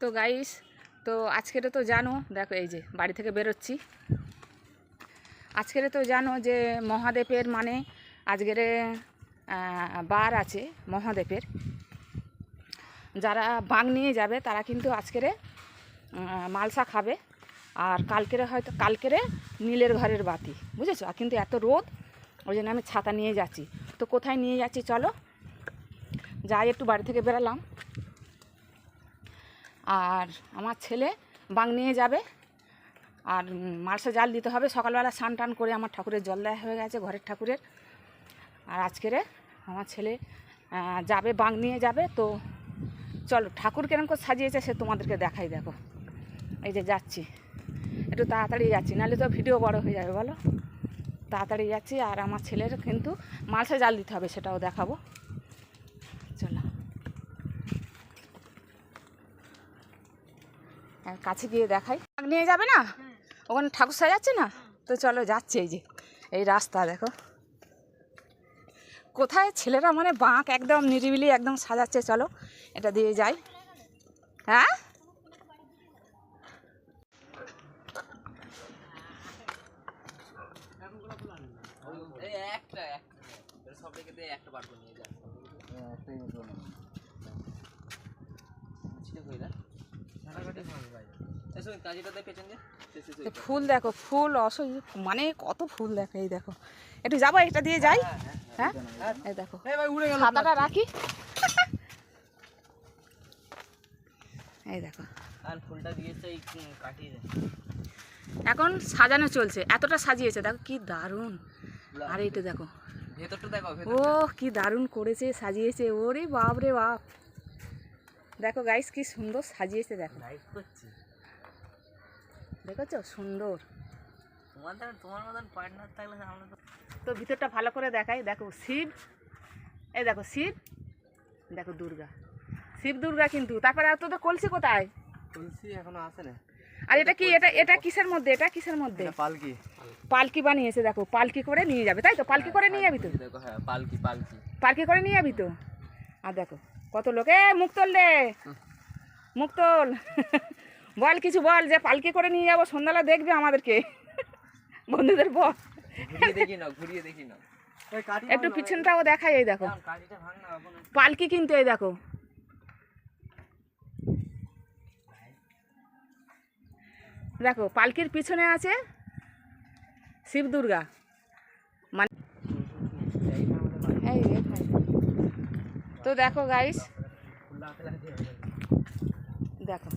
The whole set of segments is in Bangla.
তো গাইস, তো আজকের তো জানো, দেখো এই যে বাড়ি থেকে বেরোচ্ছি। আজকের তো জানো যে মহাদেবের মানে আজকের বার আছে মহাদেবের। যারা বাং নিয়ে যাবে তারা কিন্তু আজকের মালসা খাবে। আর কালকেরে নীলের ঘরের বাতি, বুঝেছো? আর কিন্তু এত রোদ, ওই জন্য আমি ছাতা নিয়ে যাচ্ছি। তো কোথায় নিয়ে যাচ্ছি চলো যাই, একটু বাড়ি থেকে বেরালাম। আর আমার ছেলে বাং নিয়ে যাবে, আর মালসা জাল দিতে হবে। সকালবেলা স্নান টান করে আমার ঠাকুরের জল দেওয়া হয়ে গেছে, ঘরের ঠাকুরের। আর আজকেরে আমার ছেলে যাবে, বাং নিয়ে যাবে। তো চলো ঠাকুর কেরম করে সাজিয়েছে সে তোমাদেরকে দেখাই। দেখো এই যে যাচ্ছি, একটু তাড়াতাড়ি যাচ্ছি, নাহলে তো ভিডিও বড় হয়ে যাবে, বলো। তাড়াতাড়ি যাচ্ছি। আর আমার ছেলের কিন্তু মালসা জাল দিতে হবে, সেটাও দেখাবো। চলো কাছে গিয়ে দেখাই। নিয়ে যাবে না, ওখানে ঠাকুর সাজাচ্ছে না? তো চলো যাচ্ছে। এই যে এই রাস্তা দেখো, কোথায় ছেলেরা মানে বাঁক একদম নিরিবিলি একদম সাজাচ্ছে। চলো এটা দিয়ে যাই। হ্যাঁ ফুল দেখো, ফুল মানে কত ফুল দেখো। এই দেখো একটু যাবো, এটা দিয়ে যাই। হ্যাঁ এই দেখো ছাতাটা রাখি। এই দেখো ফুলটা দিয়েছে কাটিয়ে, এখন সাজানো চলছে, এতটা সাজিয়েছে দেখো কি দারুণ। আর এইটা দেখো ভেতরটা দেখো, ও কি দারুণ করেছে, সাজিয়েছে। ওরে বাপ রে বাপ, দেখো গাইস কি সুন্দর সাজিয়েছে। দেখো দেখেছো সুন্দর। তোমার মতন পার্টনার থাকলে আমরা তো ভিতরটা ভালো করে দেখাই। দেখো শিব, এই দেখো শিব, দেখো দুর্গা, শিব দুর্গা। কিন্তু তারপরে আর তোদের কলসি কোথায়? কলসি এখনো আসে না। আর এটা কি, এটা কিসের মধ্যে? এটা কিসের মধ্যে? পালকি, পালকি বানিয়েছে। দেখো পালকি করে নিয়ে যাবে, তাই তো? পালকি করে নিয়ে যাবি তো? দেখো হ্যাঁ, পালকি পালকি পালকি করে নিয়ে যাবি তো? আর দেখো কত লোক। মুখ তোল রে, মুখ তোল। বল কিছু বল, যে পালকি করে নিয়ে যাবো, সন্ধ্যাবেলা দেখবে আমাদেরকে, বন্ধুদের বল। ঘুরিয়ে দেখি না একটু পিছনটাও দেখাই। এই দেখো পালকি কিন্তু, এই দেখো দেখো পালকির পিছনে আছে শিব দুর্গা। মানে তো দেখো গাইস, দেখো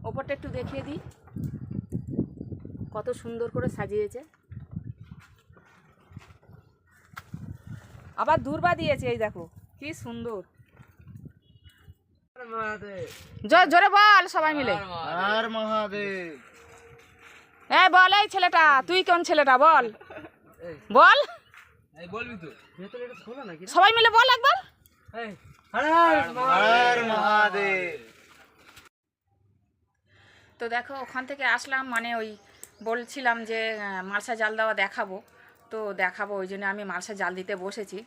ওপরটা একটু দেখিয়ে দিই, কত সুন্দর করে সাজিয়েছে। আবার দূর্বা দিয়েছে, এই দেখো কি সুন্দর। জোরে বল সবাই মিলে, আর মহাদেব। এই বল, এই ছেলেটা, তুই কোন ছেলেটা বল, বল বলবি তো, সবাই মিলে বল একবার। আর মহাদেব। তো দেখো ওখান থেকে আসলাম, মানে ওই বলছিলাম যে মালসা জাল দেওয়া দেখাবো, তো দেখাবো ওই জন্য আমি মালসা জাল দিতে বসেছি।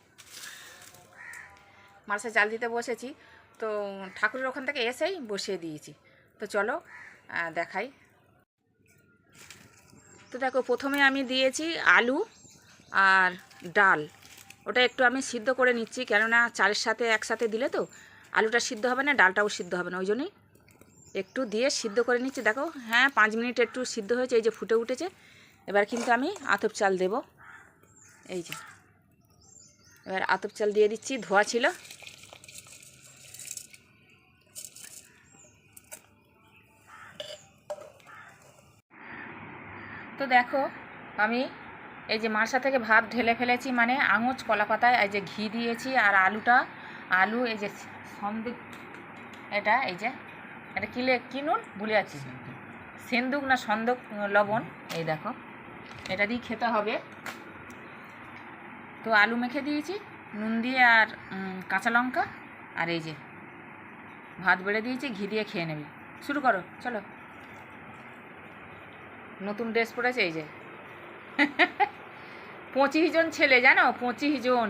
মালসা জাল দিতে বসেছি, তো ঠাকুরের ওখান থেকে এসেই বসিয়ে দিয়েছি। তো চলো দেখাই। তো দেখো প্রথমে আমি দিয়েছি আলু আর ডাল, ওটা একটু আমি সিদ্ধ করে নিচ্ছি, কেননা চালের সাথে একসাথে দিলে তো আলুটা সিদ্ধ হবে না, ডালটাও সিদ্ধ হবে না, ওই জন্যই একটু দিয়ে সিদ্ধ করে নিচ্ছি। দেখো হ্যাঁ 5 মিনিট একটু সিদ্ধ হয়েছে, এই যে ফুটে উঠেছে। এবার কিন্তু আমি আতপ চাল দেব, এই যে এবার আতপ চাল দিয়ে দিচ্ছি, ধোয়া ছিল। তো দেখো আমি এই যে মালসা থেকে ভাত ঢেলে ফেলেছি, মানে আঙুচ কলা পাতায় এই যে ঘি দিয়েছি। আর আলু এই যে সন্দুক, এটা এই যে এটা কি নুন ভুলে যাচ্ছি, সেন্দুক না সন্দুক লবণ, এই দেখো এটা দিয়ে খেতে হবে। তো আলু মেখে দিয়েছি নুন দিয়ে আর কাঁচা লঙ্কা, আর এই যে ভাত বেড়ে দিয়েছি, ঘি দিয়ে খেয়ে নেবে। শুরু করো চলো। নতুন ড্রেস পরেছে, এই যে 25 জন ছেলে, জানো 25 জন।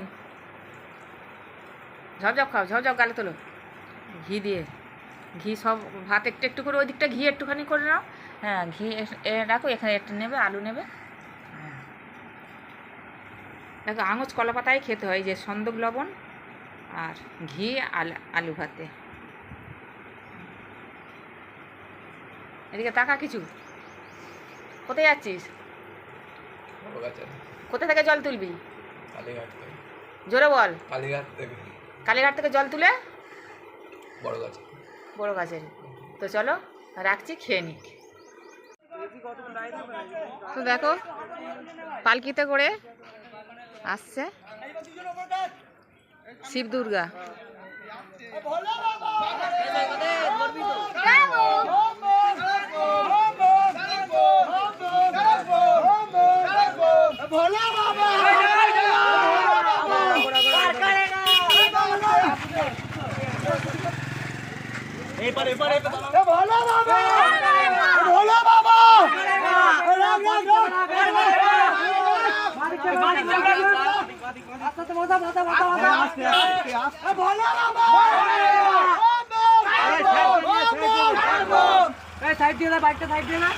ঝপঝপ খাও, ঝপঝপ গালে তোলো। ঘি দিয়ে ঘি সব ভাত একটু একটু করে ওই দিকটা ঘি একটুখানি করে নাও। হ্যাঁ, ঘি রাখো, এখানে একটু নেবে, আলু নেবে। হ্যাঁ, দেখো আঙুচ কলা পাতায় খেতে হয়, যে সন্দক লবণ আর ঘি আলু ভাতে। এদিকে তাকা কিছু, কোথায় যাচ্ছিস? কোথা থেকে জল তুলবি? কালীঘাট থেকে। জোরে বল। কালীঘাট থেকে। কালীঘাট থেকে জল তুলে বড় গাছ। বড় গাছের। তো চলো রাখছি, খেয়ে নিক। তো দেখো পালকিতে করে আসছে শিব দুর্গা। সাইড দিয়ে না, বাইকটা সাইড দিয়ে না।